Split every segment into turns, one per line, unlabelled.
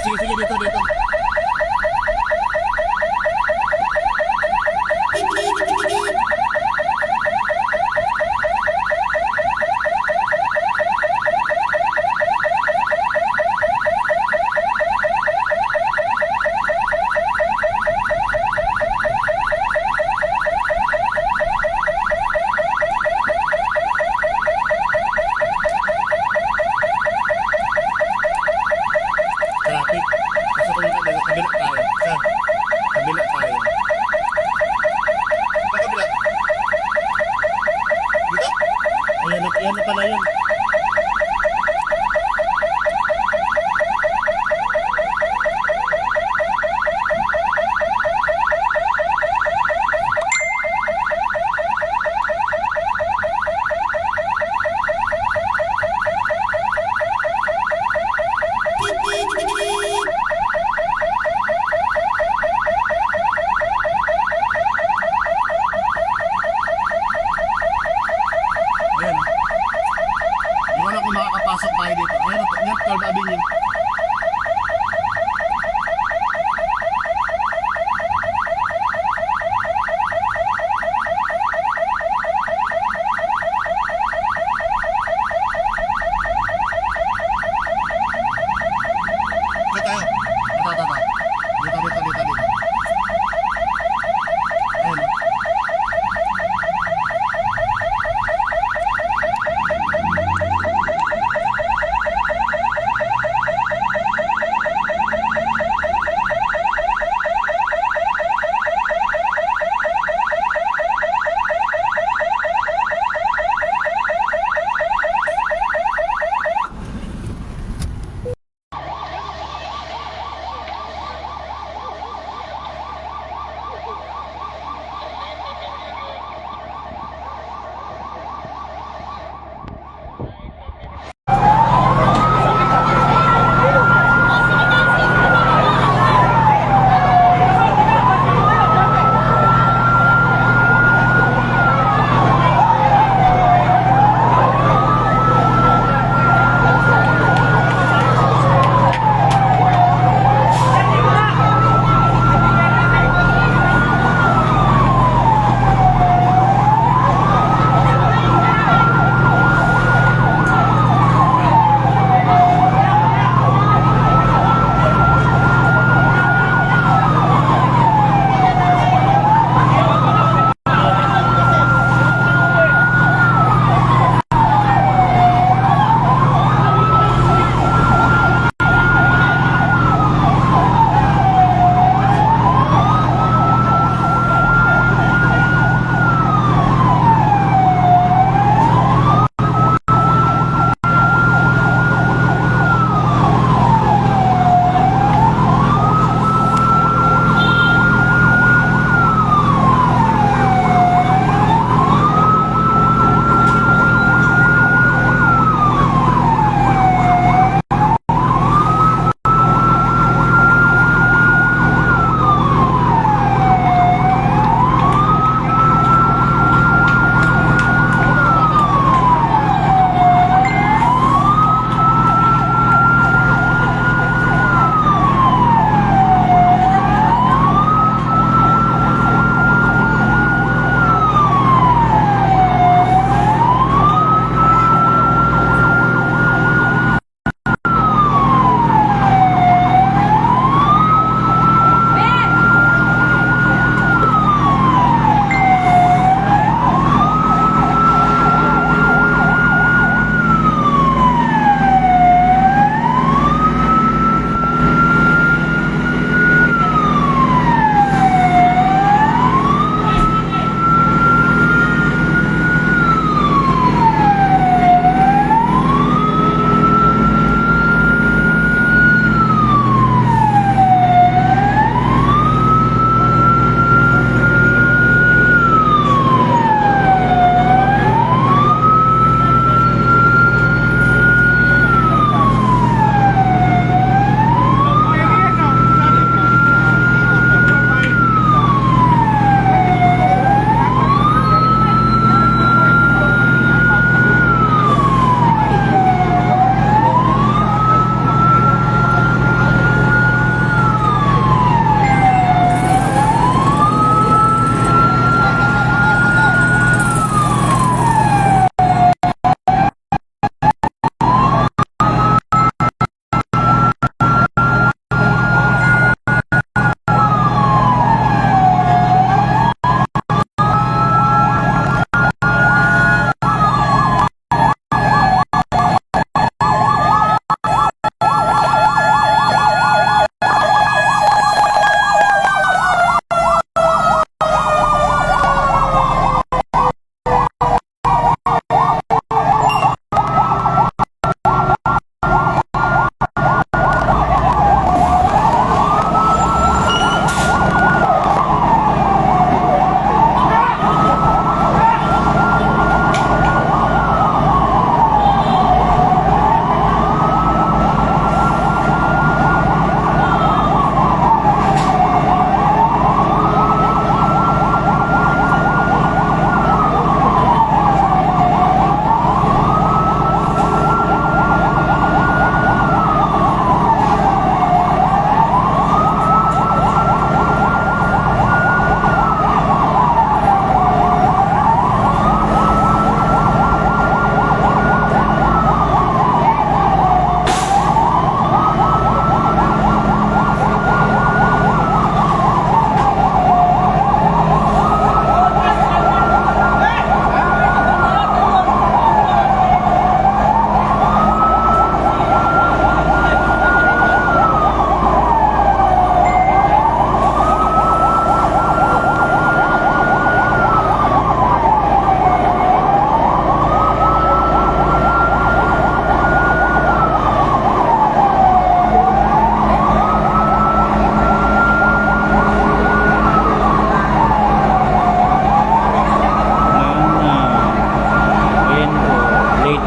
Sige, sige, dito, dito. Traffic. Pasok ko yung kabila tayo. Saan? Kabila tayo. Sa kabila. Dito? Ayan na pala yun. Ayan. Di ko na kung makakapasok tayo dito. Ayan, 12 Avenue. Dito tayo. Dito. Dito. Ayan.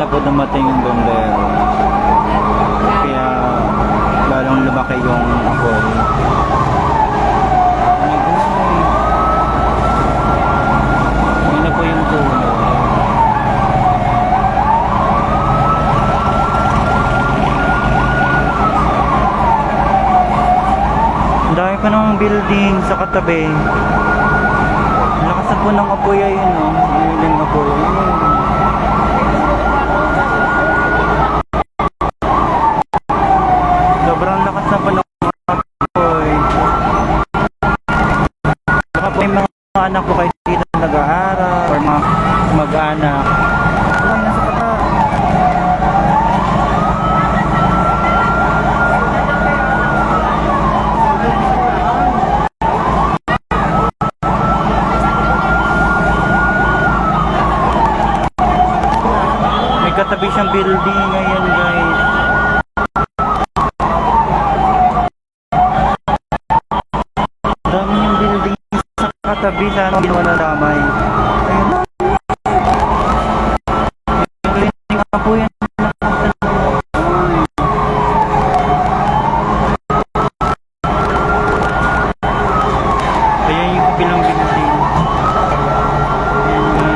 na po dumating yung bombero. Kaya lalong lumaki yung apoy. Yun na po yung puno. Ang dami pa ng building sa katabi. Ang lakas na po ng apoy ayun, no? Yung apoy. Sobrang lakas na po ng apoy. Baka po yung mga anak po kayo dito nag-aaral or mga mag-anak. Walang nasa kata. Katabi siyang building ngayon, guys. Dami yung building sa katabi, sana ginawa na damay. Ayun na. Yung nga po yan. Ayan yung kabilang building. Ayan, guys.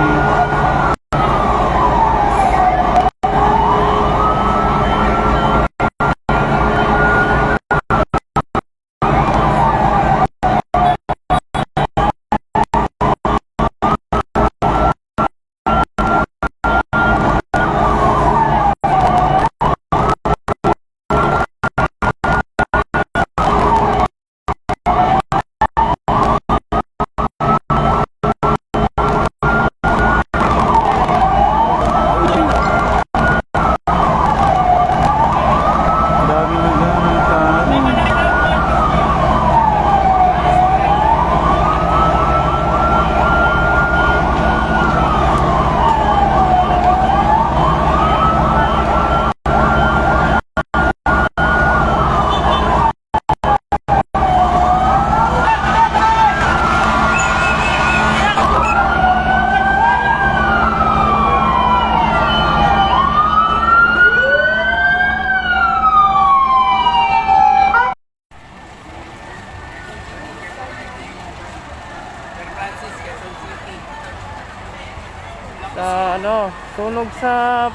Sunog sa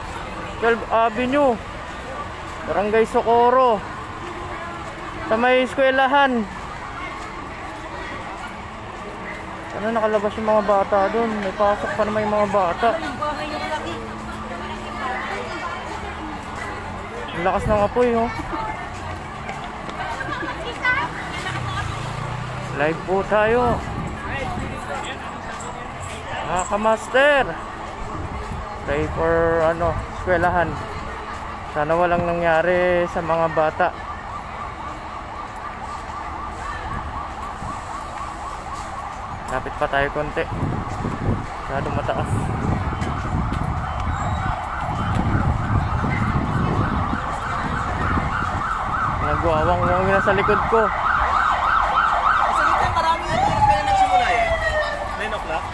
12 Avenue, Barangay Socorro, sa may eskwelahan. Ano, nakalabas yung mga bata doon. May pasok pa naman yung mga bata. Ang lakas ng apoy, oh. Live po tayo, mga kamaster. Pray for eskwelahan. Sana walang nangyari sa mga bata. Lapit pa tayo konti. Masyadong mataas. Nagwawang-wang na sa likod ko.
Sa likod marami yung oras kaya nagsimula eh. 9 o'clock.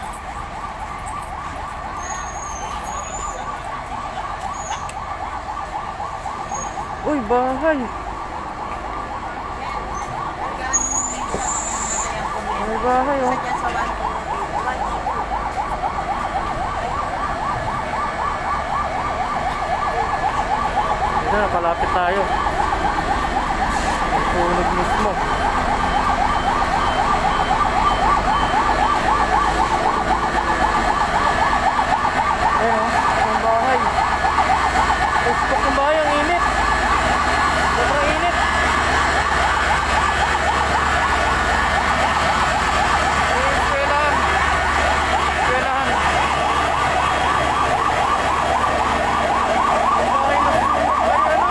Uy, bahay. May bahay, oh. Ito, nakalapit tayo. Sunog mismo. Ayan, oh. Ang bahay. Puspok ng bahay, ang init. Sobrang init. Eskwelahan. Eskwelahan. Ang bahay na. Ay, ano?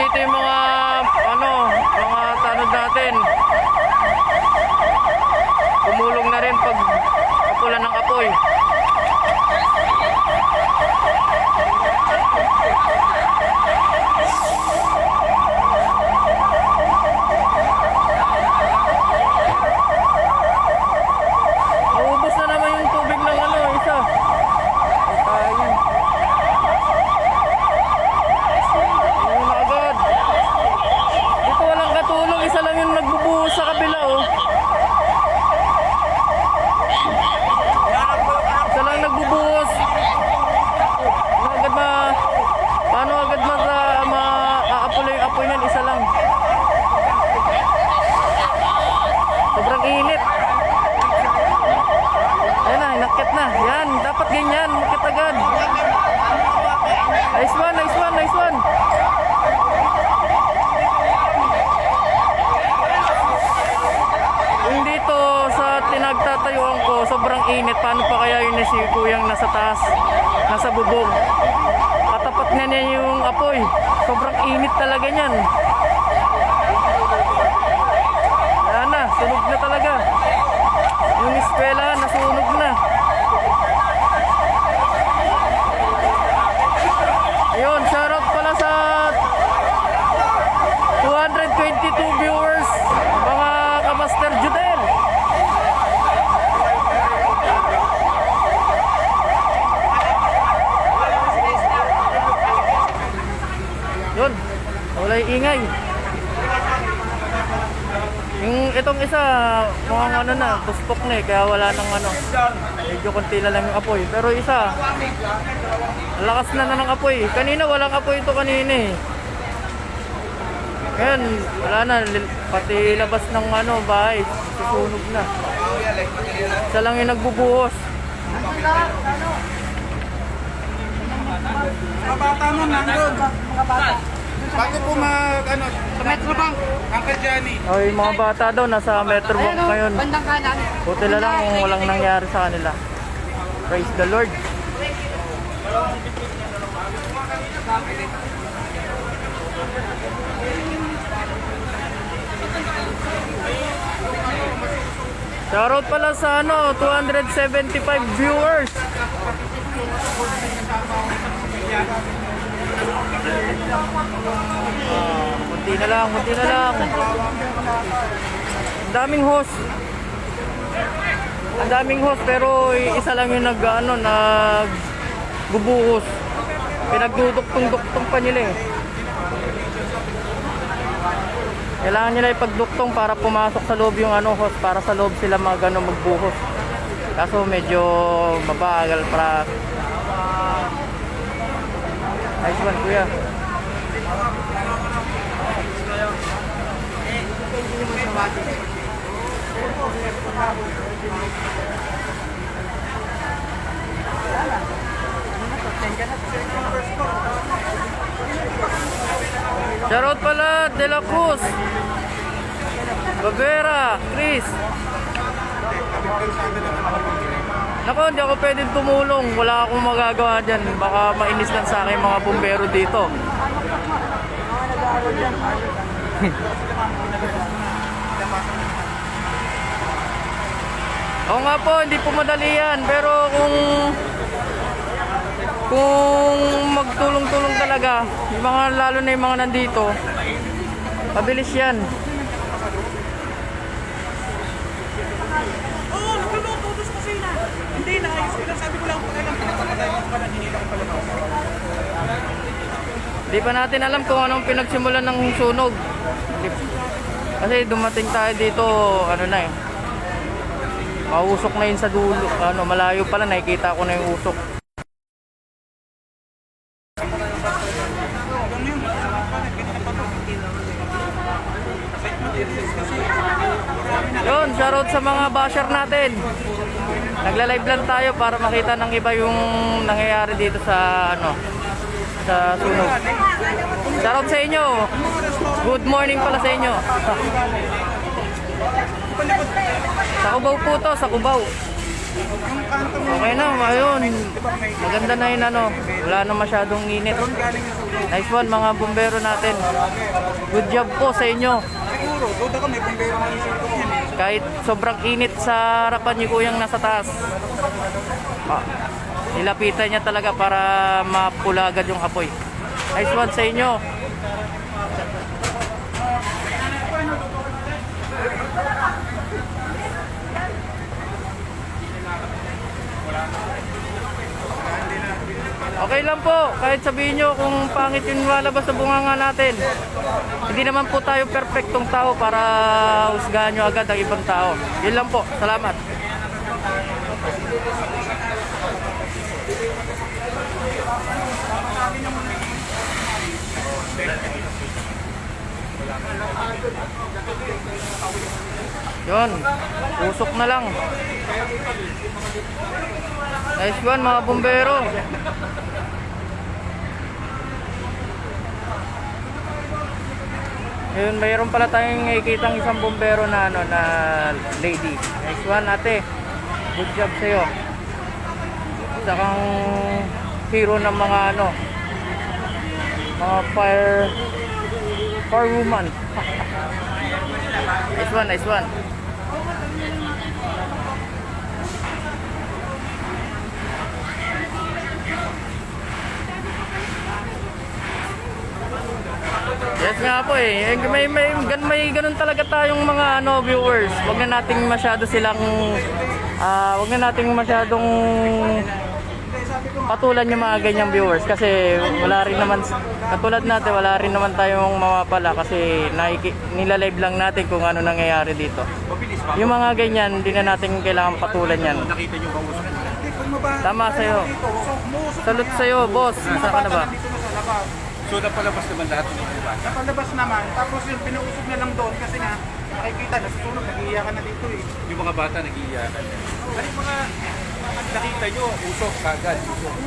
dito yung mga mga tanod natin. Tumulong na rin pag kapulan ng apoy. Naubos na naman yung tubig ng isa. Ay, tayo yan. Ayun na agad. Dito walang katulong, isa lang yung nagbubuhos sa kabila Isa lang nagbubuhos. Paano agad aapulo yung apoy niyan? Isa lang. Sobrang init. Ayan na, inakit na. Yan, dapat ganyan, makit agad. Nice one, nice one, nice one. Yung dito sa tinagtatayuan ko, sobrang init. Paano pa kaya yun si kuyang nasa taas, nasa bubong? Katapat na niya yung apoy. Sobrang init talaga niyan. Ayan na, sunog na talaga. Yung eskwela, nasunog na. Ayun, shoutout pala sa 222 viewers, mga ka-Master Judel. Yun, wala yung ingay. Yung itong isa, mukhang puspok na kaya wala nang medyo konti na lang yung apoy. Pero isa, lakas na ng apoy. Kanina walang apoy ito kanina Ngayon, wala na, pati labas ng bahay, susunog na. Isa lang yung nagbubuhos.
Mga bata mo nandun. Bago po sa Metro Bank, Uncle Johnny.
Oh, yung mga bata daw nasa Metro Bank ngayon.
Bandang kanan.
Buti na lang kung walang nangyari sa kanila. Praise the Lord. Shoutout pala sa 275 viewers. Kunti na lang, kunti na lang. Ang daming host. Ang daming host pero isa lang yung nagbubuhos. Pinagduduktong-duktong pa nila Kailangan nila ipagduktong para pumasok sa loob yung host, para sa loob sila magbuhos. Kaso medyo mabagal para. Nice one, kuya. Shoutout pala De La Cruz, Babera, Chris. Nako, hindi ako pwedeng tumulong. Wala akong magagawa dyan. Baka mainis lang sa akin mga bumbero dito. Oo nga po, hindi po madali yan. Pero kung magtulong-tulong talaga, yung mga, lalo na yung mga nandito, mabilis yan.
Oo, nagluluto doon sa kusina. Hindi, naayos ko lang. Sabi ko lang, pakailan pinapalagay mo pa na hinila ko pala.
Hindi pa natin alam kung anong pinagsimulan ng sunog. Kasi dumating tayo dito, mausok na yun sa dulo. Malayo pala, nakikita ko na yung usok. Yun, shoutout sa mga basher natin. Nagla-live lang tayo para makita ng iba yung nangyayari dito sa sa sunog. Shoutout sa inyo. Good morning pala sa inyo. Sa Cubao po to, sa Cubao.
Yung kanto mo.
Okay na, ayun. Maganda na yun ano. Wala na masyadong init.
Galing yung sunog.
Nice one mga bumbero natin. Good job po sa inyo.
Siguro, duda ka may bumbero na yung sunog yan eh.
Kahit sobrang init sa harapan niyo kuyang nasa taas. Nilapitan niya talaga para mapula agad yung apoy. Nice one sa inyo. Okay lang po, kahit sabihin nyo kung pangit yung lalabas sa bunganga natin. Hindi naman po tayo perfectong tao para husgahan nyo agad ang ibang tao. Yun lang po, salamat. Yun, usok na lang. Nice one mga bumbero. Yun, mayroon pala tayong nakikitang isang bumbero na ano na lady. Nice one ate. Good job sa'yo. Isa kang hero ng mga ano, mga fire woman. Nice one, nice one. Yes nga po eh. May ganun talaga tayong mga ano, viewers. Wag na nating masyado silang wag na nating masyadong patulan yung mga ganyang viewers kasi wala rin naman katulad natin, wala rin naman tayong mawapala kasi nilalive lang natin kung ano nangyayari dito. Yung mga ganyan, hindi na natin kailangan patulan yan. Tama sa'yo. Salute sa'yo, boss. Saan ka na ba?
So napalabas naman lahat ng mga bata? Napalabas naman, tapos yung pinuusog na lang doon kasi nga nakikita na susunod, nag-iiyakan na dito eh. Yung mga bata nag-iiyakan. Ano yung mga nakita nyo, usok kagad?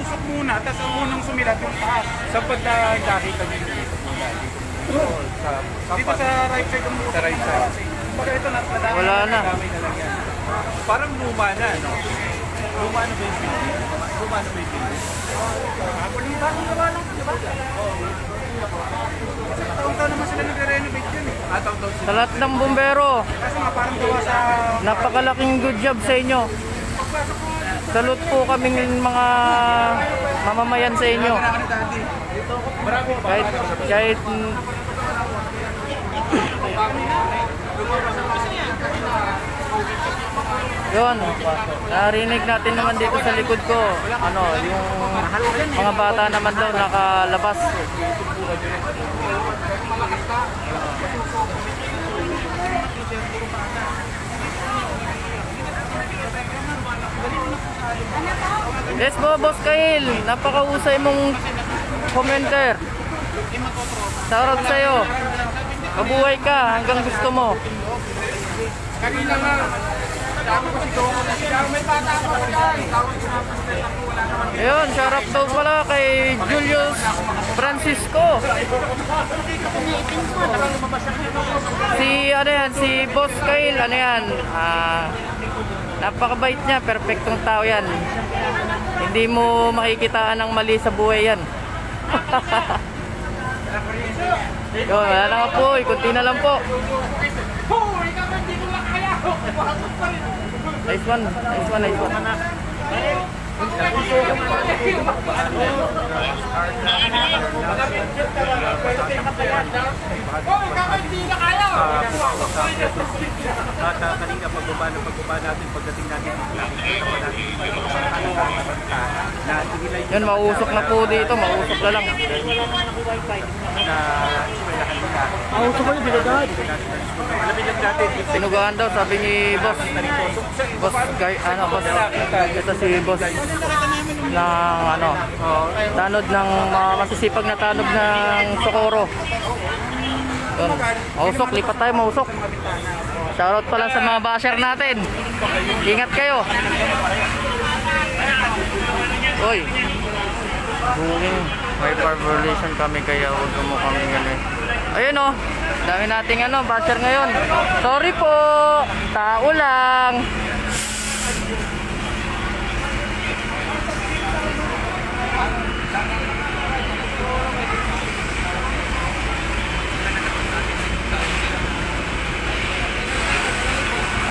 Usok muna, tapos ang unang sumilat yung taas. Saan pa nakita nyo yung usok muna? Dito sa right side ng usok. Sa right side. Baga ito nadamay.
Wala na.
Nadamay na lang yan. Parang luma na, no? Luma na ba yung building? Luma na ba yung building? Bagong gawa lang, di ba? Taon-taon naman sila nagre-renovate yun eh. Taon-taon sila.
Sa lahat ng bumbero,
Kaso nga parang gawa sa...
napakalaking good job sa inyo. Salute po kaming mga mamamayan sa inyo. Kahit yun, narinig natin naman dito sa likod ko, ano, yung mga bata naman daw nakalabas. Yes po, Boss Kyle, napakahusay mong commenter. Shoutout sa'yo. Mabuhay ka hanggang gusto mo.
Kanina nga, sabi ko si Domo na siya, may bata ako dyan.
Ayun, shoutout daw pala kay Julius Francisco. Si ano yan, si Boss Kyle, ano yan, napakabait niya, perfectong tao yan. Hindi mo makikitaan ng mali sa buhay yan. Yun, wala na nga po, kunti na lang po. Nice one, nice one, nice one.
At kanina pagbaba natin, pagdating natin dito, nakikita pa natin yung na sinilay
Yun, mausok na po dito, mausok na lang.
na eskwela kanina.
Mausok ko yung binagad.
Alamin lang natin,
Sinugaan daw, sabi ni Boss. Boss, ano, Boss, ito si Boss ng ano, tanod ng mga masisipag na tanod ng Socorro. Yun, mausok, lipat tayo, mausok. Shoutout pala sa mga basher natin. Ingat kayo. Uy, buking may violation kami kaya huwag mo kami ganun. Ayun o, dami nating ano, basher ngayon. Sorry po, tao lang.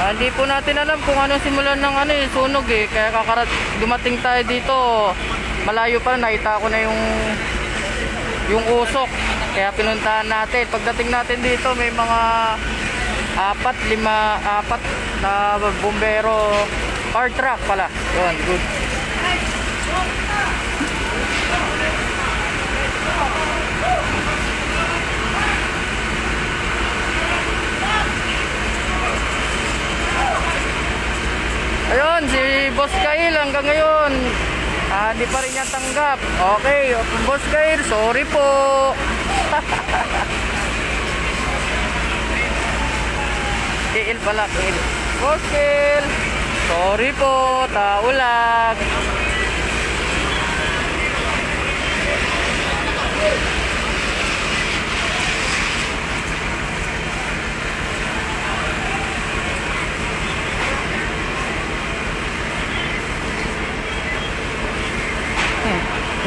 Hindi po natin alam kung ano simulan ng sunog eh. Kaya dumating tayo dito. Malayo pa, nakita ko na yung usok. Kaya pinuntahan natin. Pagdating natin dito, may mga apat na bumbero, fire truck pala. Yun, good. Ayun, si Boss Kyle hanggang ngayon di pa rin niya tanggap. Okay, Boss Kyle, sorry po. Kyle pala, Kyle. Boss Kyle, sorry po, tao lang.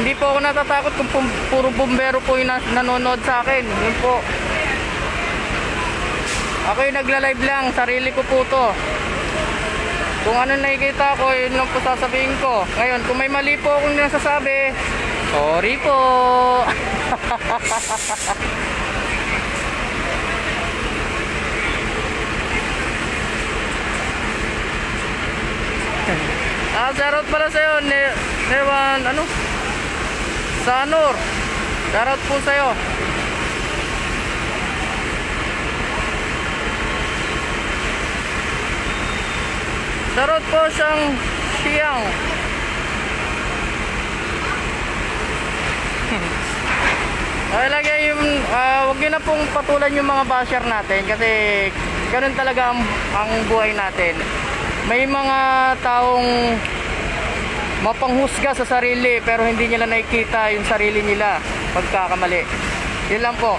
Hindi po ako natatakot kung puro bumbero po yung nanonood sa akin. Yun po. Ako yung nagla-live lang. Sarili ko po to. Kung ano nakikita ko, yun lang po sasabihin ko. Ngayon, kung may mali po akong nasasabi, sorry po. Shoutout pala sa'yo, Newan, Sanur. Shoutout po sa'yo. Shoutout po siyang Siyang. Ay lagi yung, wag nyo na pong patulan yung mga basher natin kasi ganun talaga ang buhay natin. May mga taong mapanghusga sa sarili pero hindi nila nakikita yung sarili nila pagkakamali. Yun lang po.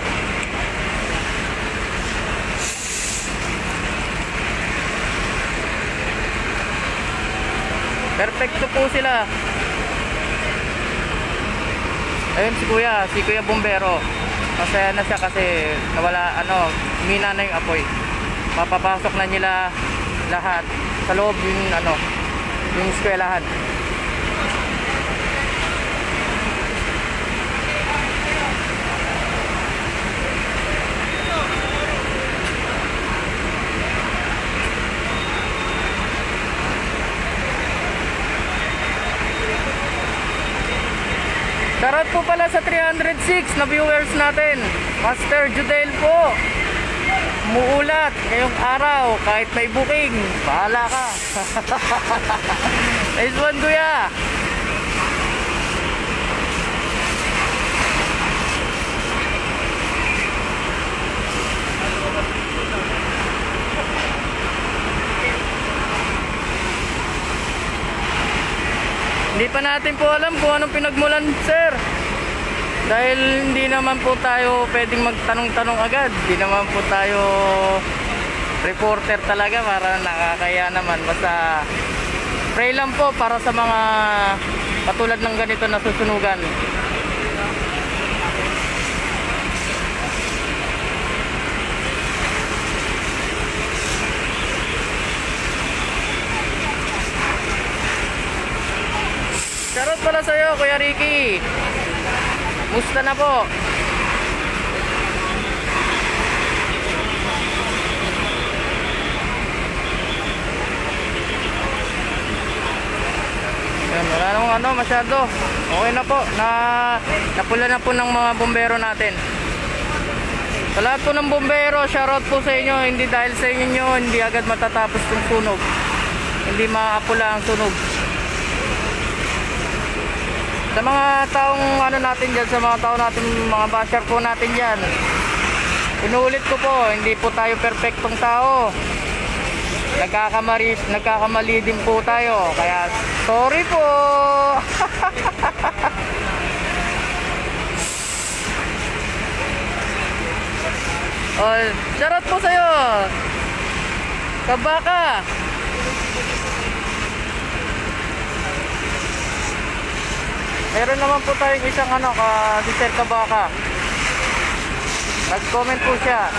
Perfecto po sila. Ayun si Kuya Bumbero. Masaya na siya kasi nawala mina na yung apoy. Mapapasok na nila lahat sa loob yung eskwelahan. Shoutout po pala sa 306 na viewers natin. Master Judel po. Muulat ngayong araw kahit may booking. Bahala ka. Nice one, Kuya. Hindi pa natin po alam kung anong pinagmulan, sir. Dahil hindi naman po tayo pwedeng magtanong-tanong agad. Hindi naman po tayo reporter talaga para nakakaya naman. Basta pray lang po para sa mga katulad ng ganito na susunugan. Shoutout pala sa'yo, Kuya Ricky. Musta na po? Yan, wala namang masyado. Okay na po. Napula na po ng mga bumbero natin. Sa lahat po ng bumbero, shoutout po sa inyo. Hindi dahil sa inyo, hindi agad matatapos yung sunog. Hindi maapula ang sunog. Sa mga taong natin dyan, sa mga tao natin, mga basher po natin dyan, inuulit ko po, hindi po tayo perfectong tao. Nagkakamali din po tayo. Kaya sorry po. Shoutout po sa'yo, Kabaka. Meron naman po tayong isang si Sir Kabaka. Nag-comment po siya.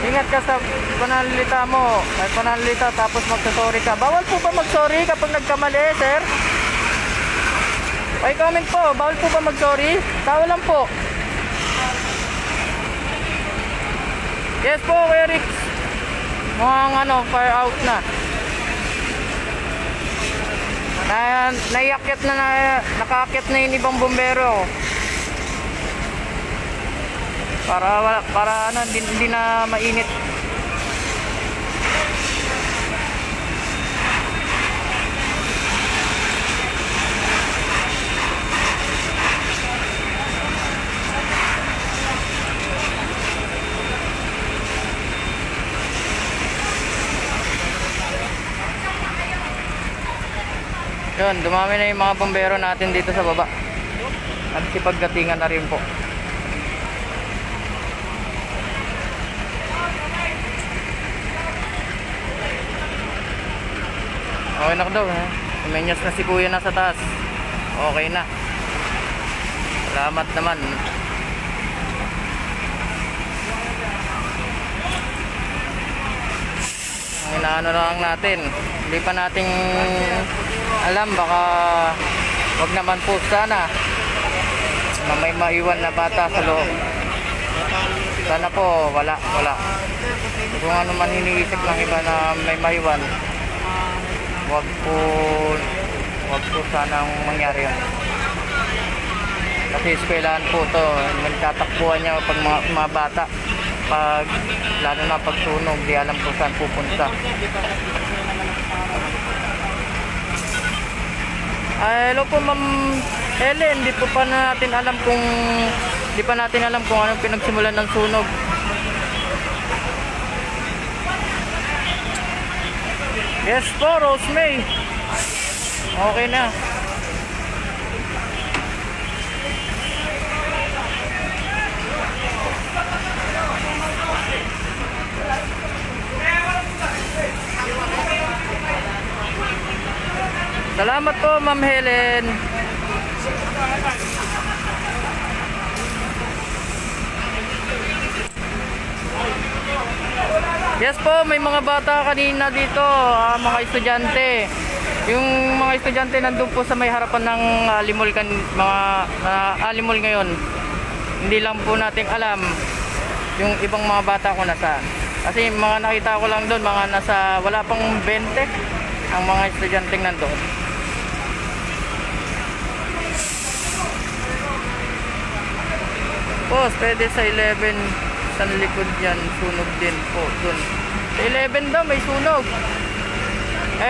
Ingat ka sa pananalita mo. May pananalita tapos magsasorry ka. Bawal po ba mag-sorry kapag nagkamali, sir? May comment po. Bawal po ba mag-sorry? Tao lang po. Yes po, Kuya Rix. Mukhang fire out na. Naiakyat na, nakaakyat na yung ibang bumbero. Para hindi na mainit. Yun, dumami na yung mga bombero natin dito sa baba. Nagsipagdatingan na rin po. Okay na daw, Menyas na si kuya nasa taas. Okay na. Salamat naman. Ang inaano lang natin, hindi pa nating alam, baka wag naman po sana na may maiwan na bata sa loob. Sana po wala. Kung ano man iniisip ng iba na may maiwan, wag po sanang mangyari yun. Kasi eskwelahan po to, nagtatakbuhan niya pag mga bata, lalo na pag sunog, di alam kung saan pupunta. Hello po Ma'am Helen, di pa natin alam kung anong pinagsimulan ng sunog. Yes po, Rosemay. Okay na. Salamat po, Ma'am Helen. Yes po, may mga bata kanina dito, mga estudyante. Yung mga estudyante nandun po sa may harapan ng Alimol, Alimol ngayon. Hindi lang po nating alam yung ibang mga bata ko nasaan. Kasi mga nakita ko lang doon, mga nasa wala pang 20 ang mga estudyante nandun. Boss, pwede sa 11 sa likod yan, sunog din po dun. Sa 11 daw may sunog.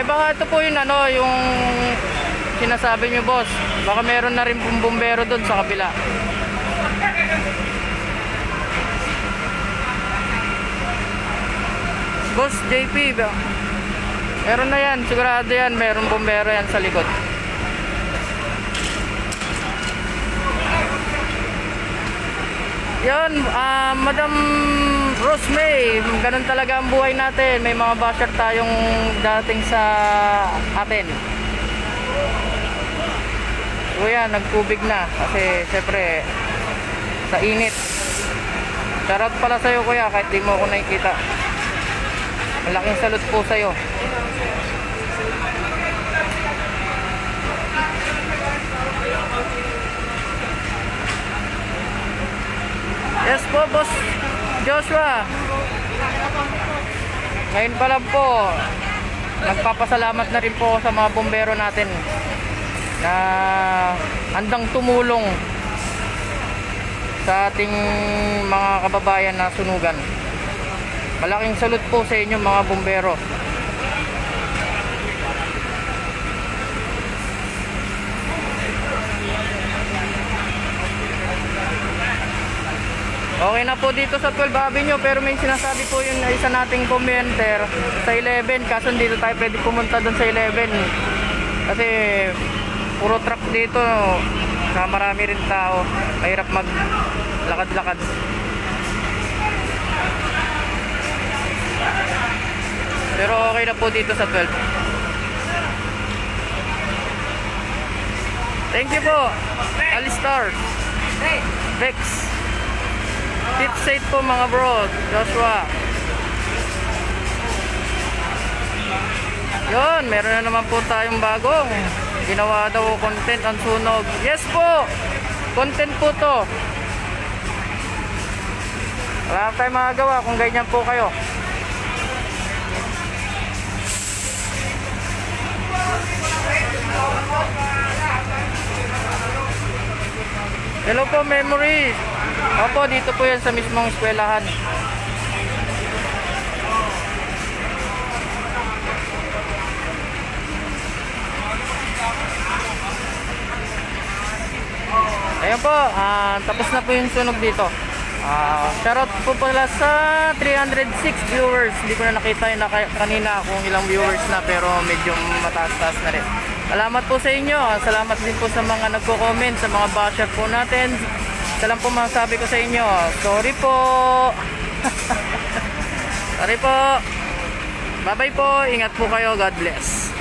Baka ito po yung yung sinasabi nyo, boss. Baka meron na rin pong bumbero dun sa kabila. Boss JP, meron na yan, sigurado yan, meron bumbero yan sa likod. Yun, Madam Rosemay, ganun talaga ang buhay natin. May mga basher tayong dating sa atin. Kuya, nagtubig na kasi syempre sa init. Shoutout pala sa'yo kuya, kahit di mo ako nakikita. Malaking salute po sa'yo. Yes po, Boss Joshua. Ngayon pa lang po, nagpapasalamat na rin po sa mga bombero natin na handang tumulong sa ating mga kababayan na sunugan. Malaking salute po sa inyo mga bombero. Okay na po dito sa 12 Avenue, pero may sinasabi po yung isa nating commenter sa 11, kaso dito tayo pwede pumunta doon sa 11 kasi puro truck dito, saka marami rin tao, mahirap maglakad-lakad. Pero okay na po dito sa 12. Thank you po. Alistar. Vex. Tip safe po mga bro. Joshua. Yun, meron na naman po tayong bagong ginawa daw content ang sunog. Yes po. Content po to. Wala tayong magagawa kung ganyan po kayo. Hello po, Memories. Opo, dito po yan sa mismong eskwelahan. Ayan po, tapos na po yung sunog dito. Shoutout po pala sa 306 viewers. Hindi ko na nakita yung kanina kung ilang viewers na, pero medyo mataas-taas na rin. Salamat po sa inyo. Salamat din po sa mga nagko-comment, sa mga basher po natin. Isa lang po masasabi ko sa inyo. Sorry po. Sorry po. Bye-bye po. Ingat po kayo. God bless.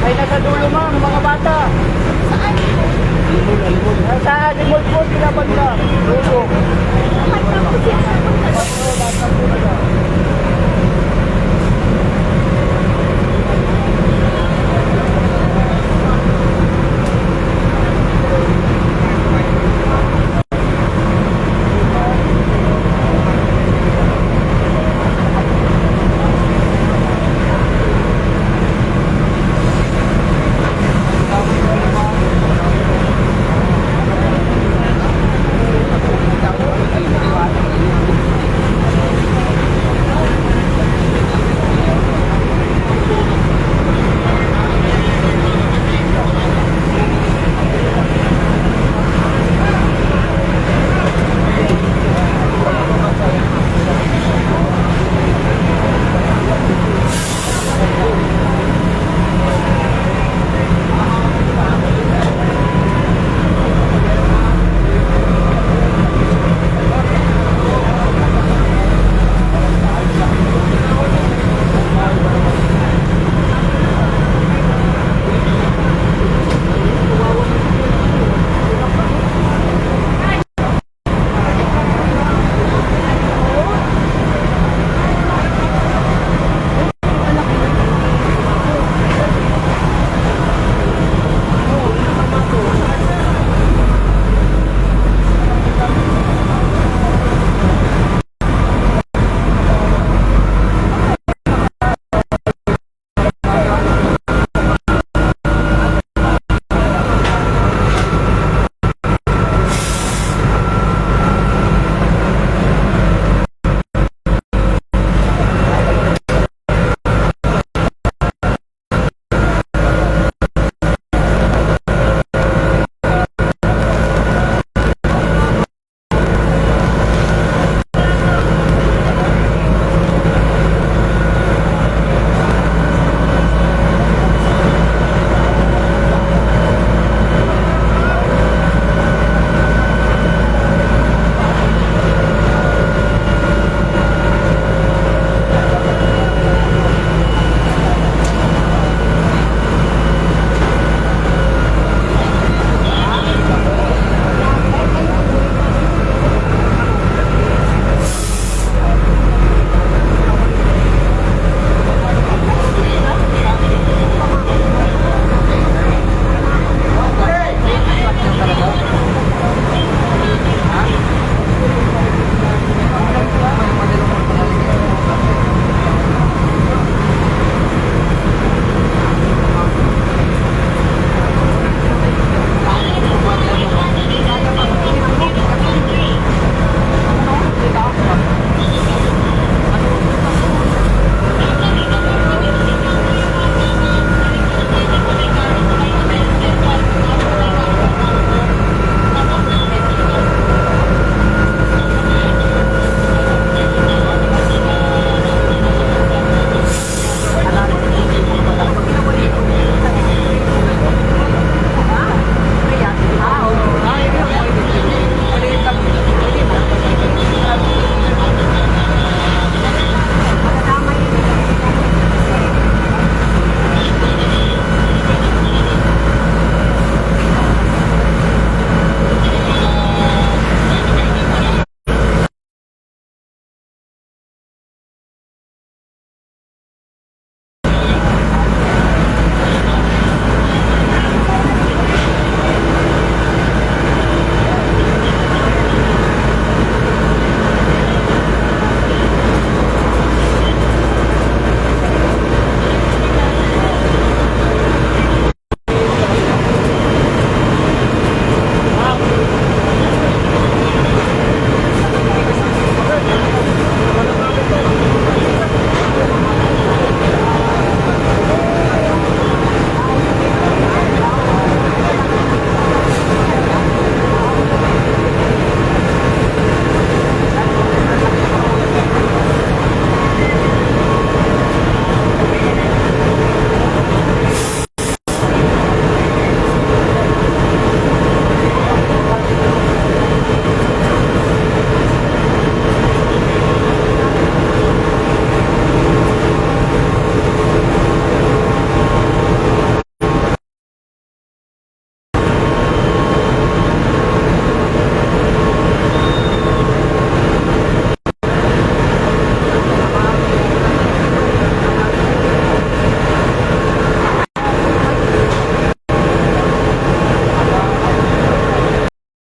Ay, nasa dulo ma'am, mga bata. Saan? Limol. Nasa Limol po, pinabanda. Dulo.